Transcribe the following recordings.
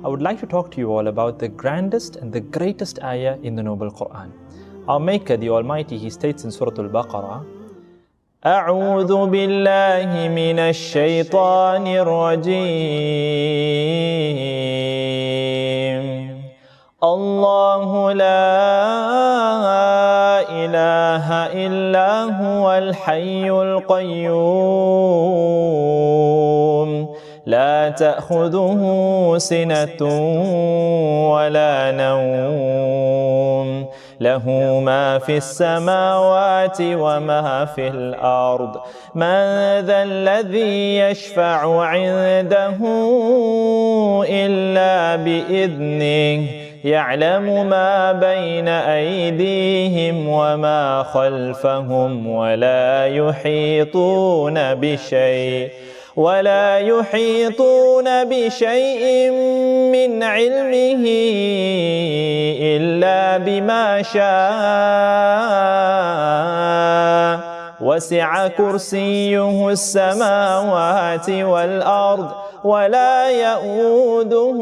I would like to talk to you all about the grandest and the greatest ayah in the Noble Quran. Our Maker, the Almighty, He states in Surah Al-Baqarah, أعوذ بالله من الشيطان الرجيم الله لا إله إلا هو الحي القيوم لا تأخذه سنة ولا نوم له ما في السماوات وما في الأرض من ذا الذي يشفع عنده إلا بإذنه يعلم ما بين أيديهم وما خلفهم ولا يحيطون بشيء من علمه إلا بما شاء وسع كرسيه السماوات والأرض ولا يؤوده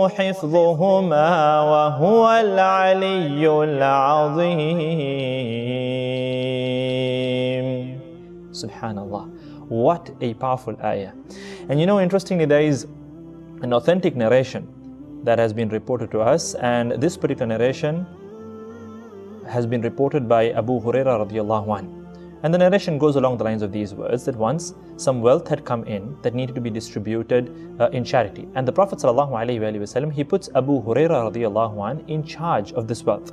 حفظهما وهو العلي العظيم. Subhanallah. What a powerful ayah. And interestingly, there is an authentic narration that has been reported to us, and this particular narration has been reported by Abu Hurayrah radiallahu anhu. And the narration goes along the lines of these words, that once some wealth had come in that needed to be distributed in charity. And the Prophet sallallahu alaihi wasallam, he puts Abu Hurayrah radiallahu anhu in charge of this wealth.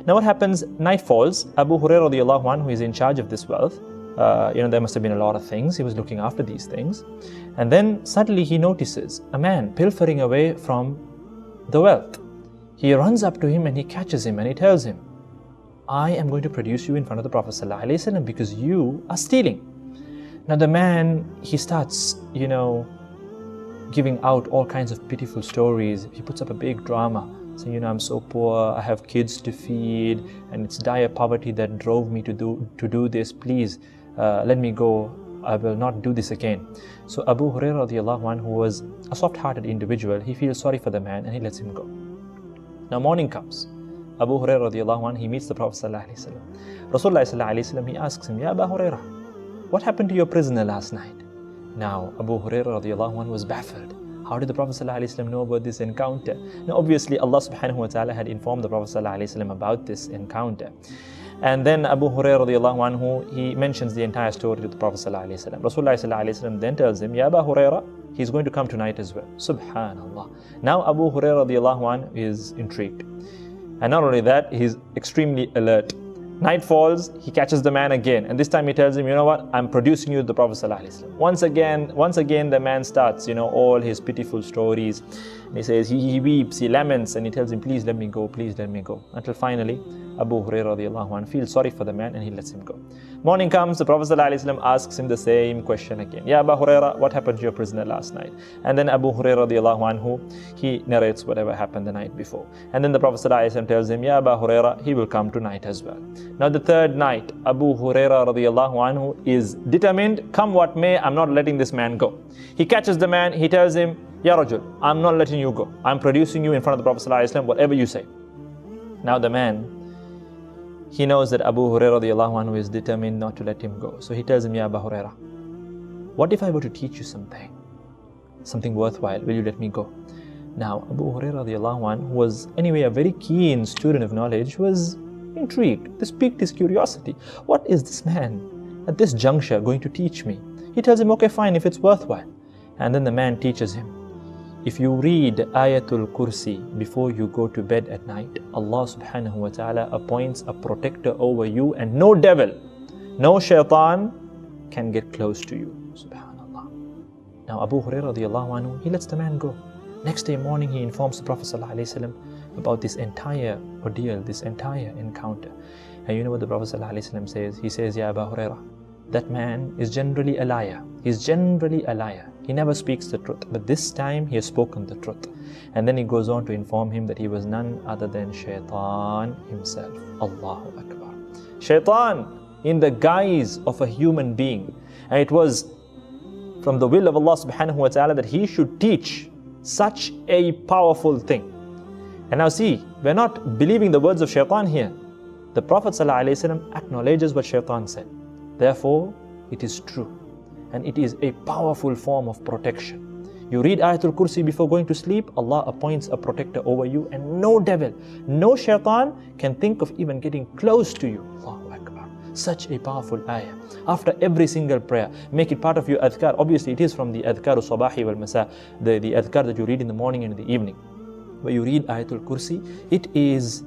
Now what happens, night falls, Abu Hurayrah radiallahu anhu, who is in charge of this wealth, there must have been a lot of things, he was looking after these things. And then suddenly he notices a man pilfering away from the wealth. He runs up to him and he catches him and he tells him, I am going to produce you in front of the Prophet ﷺ because you are stealing. Now the man, he starts, giving out all kinds of pitiful stories. He puts up a big drama, saying, I'm so poor, I have kids to feed, and it's dire poverty that drove me to do this. Please, let me go. I will not do this again. So Abu Hurairah radiallahu anhu, who was a soft-hearted individual, he feels sorry for the man and he lets him go. Now morning comes. Abu Hurairah radiallahu anhu, he meets the Prophet sallallahu alaihi wasallam. Rasulullah sallallahu alaihi wasallam, he asks him, Ya Abu Hurairah, what happened to your prisoner last night? Now Abu Hurairah radiallahu anhu was baffled. How did the Prophet sallallahu alaihi wasallam know about this encounter? Now obviously Allah subhanahu wa ta'ala had informed the Prophet sallallahu alaihi wasallam about this encounter. And then Abu Hurairah radiallahu anhu, he mentions the entire story to the Prophet sallallahu alaihi wasallam. Rasulullah sallallahu alaihi wasallam then tells him, Ya Abu Hurairah, he's going to come tonight as well. Subhanallah. Now Abu Hurairah radiallahu anhu is intrigued. And not only that, he's extremely alert. Night falls, he catches the man again. And this time he tells him, you know what, I'm producing you the Prophet ﷺ. Once again, the man starts, all his pitiful stories. And he says, he weeps, he laments, and he tells him, please let me go, please let me go. Until finally, Abu Hurairah radiallahu anhu feels sorry for the man and he lets him go. Morning comes, the Prophet ﷺ asks him the same question again. Ya Abu Hurairah, what happened to your prisoner last night? And then Abu Hurairah radiallahu anhu, he narrates whatever happened the night before. And then the Prophet ﷺ tells him, Ya Abu Hurairah, he will come tonight as well. Now the third night, Abu Hurairah radiallahu anhu is determined, come what may, I'm not letting this man go. He catches the man, he tells him, Ya Rajul, I'm not letting you go. I'm producing you in front of the Prophet ﷺ, whatever you say. Now the man, he knows that Abu Hurairah radiallahu anhu is determined not to let him go. So he tells him, Ya Abu Hurairah, what if I were to teach you something worthwhile? Will you let me go? Now Abu Hurairah radiallahu anhu, who was anyway a very keen student of knowledge, was intrigued. This piqued his curiosity. What is this man at this juncture going to teach me? He tells him, okay, fine, if it's worthwhile. And then the man teaches him, if you read Ayatul Kursi before you go to bed at night, Allah subhanahu wa ta'ala appoints a protector over you, and no devil, no Shaythaan can get close to you. Subhanallah. Now Abu Hurairah radiallahu anhu, he lets the man go. Next day morning, he informs the Prophet sallallahu alaihi wasallam about this entire ordeal, this entire encounter. And you know what the Prophet sallallahu alaihi wasallam says? He says, Ya Abu Hurairah, that man is generally a liar. He's generally a liar. He never speaks the truth. But this time he has spoken the truth. And then he goes on to inform him that he was none other than Shaythaan himself. Allahu Akbar. Shaythaan in the guise of a human being. And it was from the will of Allah subhanahu wa ta'ala that he should teach Such a powerful thing. And now see, we're not believing the words of Shaythaan here. The Prophet ﷺ acknowledges what Shaythaan said. Therefore, it is true. And it is a powerful form of protection. You read Ayatul Kursi before going to sleep, Allah appoints a protector over you, and no devil, no Shaythaan can think of even getting close to you. Allahu Akbar. Such a powerful ayah. After every single prayer, make it part of your adhkar. Obviously, it is from the adhkar sabahi wal masa, the adhkar that you read in the morning and in the evening. Where you read Ayatul Kursi, it is,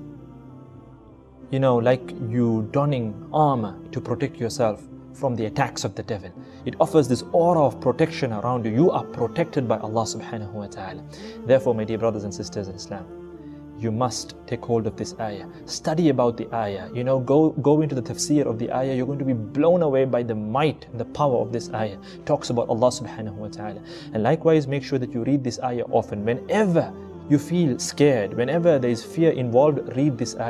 like you donning armor to protect yourself from the attacks of the devil. It offers this aura of protection around you. You are protected by Allah subhanahu wa ta'ala. Therefore, my dear brothers and sisters in Islam, you must take hold of this ayah. Study about the ayah. Go into the tafsir of the ayah. You're going to be blown away by the might and the power of this ayah. It talks about Allah subhanahu wa ta'ala. And likewise, make sure that you read this ayah often. Whenever you feel scared, whenever there is fear involved, read this ayah.